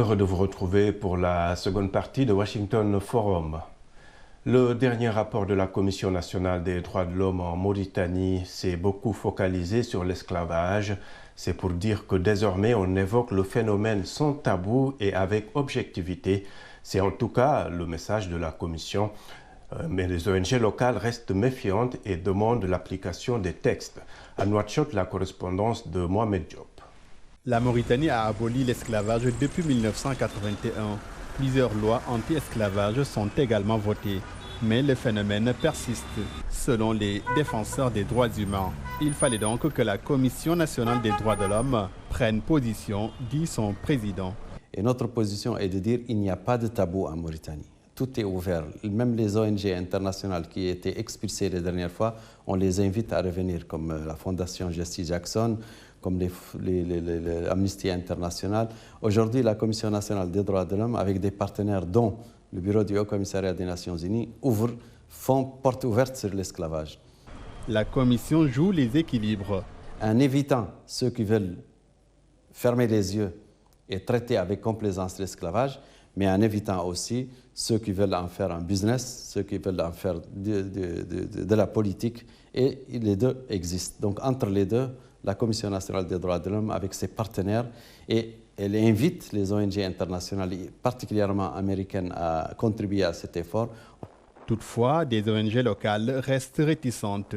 Heureux de vous retrouver pour la seconde partie de Washington Forum. Le dernier rapport de la Commission nationale des droits de l'homme en Mauritanie s'est beaucoup focalisé sur l'esclavage. C'est pour dire que désormais on évoque le phénomène sans tabou et avec objectivité. C'est en tout cas le message de la Commission. Mais les ONG locales restent méfiantes et demandent l'application des textes. À Nouakchott, la correspondance de Mohamed Diop. La Mauritanie a aboli l'esclavage depuis 1981. Plusieurs lois anti-esclavage sont également votées. Mais le phénomène persiste, selon les défenseurs des droits humains. Il fallait donc que la Commission nationale des droits de l'homme prenne position, dit son président. Et notre position est de dire qu'il n'y a pas de tabou en Mauritanie. Tout est ouvert. Même les ONG internationales qui étaient expulsées les dernières fois, on les invite à revenir, comme la Fondation Jesse Jackson, comme l'Amnesty International. Aujourd'hui, la Commission nationale des droits de l'homme, avec des partenaires dont le Bureau du Haut-Commissariat des Nations Unies, font porte ouverte sur l'esclavage. La Commission joue les équilibres. En évitant ceux qui veulent fermer les yeux et traiter avec complaisance l'esclavage, mais en évitant aussi ceux qui veulent en faire un business, ceux qui veulent en faire de la politique, et les deux existent. Donc entre les deux, la Commission nationale des droits de l'homme, avec ses partenaires, et elle invite les ONG internationales, particulièrement américaines, à contribuer à cet effort. Toutefois, des ONG locales restent réticentes.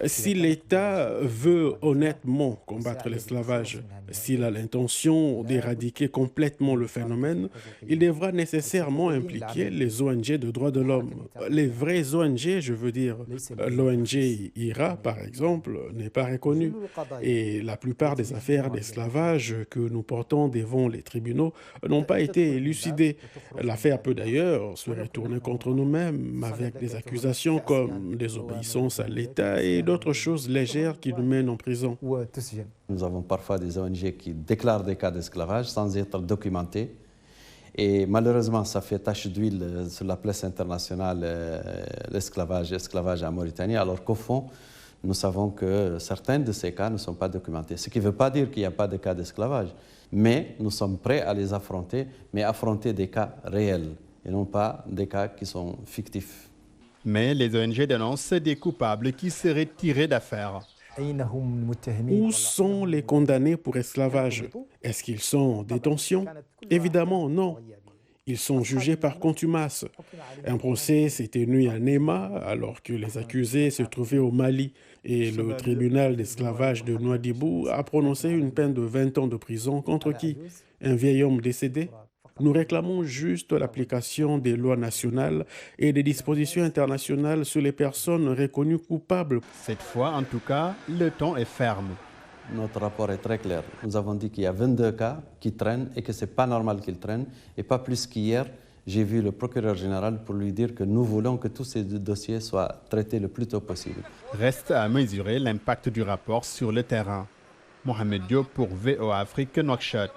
Si l'État veut honnêtement combattre l'esclavage, s'il a l'intention d'éradiquer complètement le phénomène, il devra nécessairement impliquer les ONG de droits de l'homme. Les vraies ONG, je veux dire, l'ONG IRA, par exemple, n'est pas reconnue. Et la plupart des affaires d'esclavage que nous portons devant les tribunaux n'ont pas été élucidées. L'affaire peut d'ailleurs se retourner contre nous-mêmes avec des accusations comme désobéissance à l'État et d'autres choses légères qui nous mènent en prison. Nous avons parfois des ONG qui déclarent des cas d'esclavage sans être documentés. Et malheureusement, ça fait tache d'huile sur la place internationale, l'esclavage en Mauritanie, alors qu'au fond, nous savons que certains de ces cas ne sont pas documentés. Ce qui ne veut pas dire qu'il n'y a pas de cas d'esclavage, mais nous sommes prêts à les affronter, mais affronter des cas réels et non pas des cas qui sont fictifs. Mais les ONG dénoncent des coupables qui seraient tirés d'affaire. Où sont les condamnés pour esclavage? Est-ce qu'ils sont en détention? Évidemment, non. Ils sont jugés par contumace. Un procès s'est tenu à Néma alors que les accusés se trouvaient au Mali et le tribunal d'esclavage de Nouadhibou a prononcé une peine de 20 ans de prison contre qui? Un vieil homme décédé? Nous réclamons juste l'application des lois nationales et des dispositions internationales sur les personnes reconnues coupables. Cette fois, en tout cas, le ton est ferme. Notre rapport est très clair. Nous avons dit qu'il y a 22 cas qui traînent et que ce n'est pas normal qu'ils traînent. Et pas plus qu'hier, j'ai vu le procureur général pour lui dire que nous voulons que tous ces dossiers soient traités le plus tôt possible. Reste à mesurer l'impact du rapport sur le terrain. Mohamed Diop pour VOA Afrique, Nouakchott.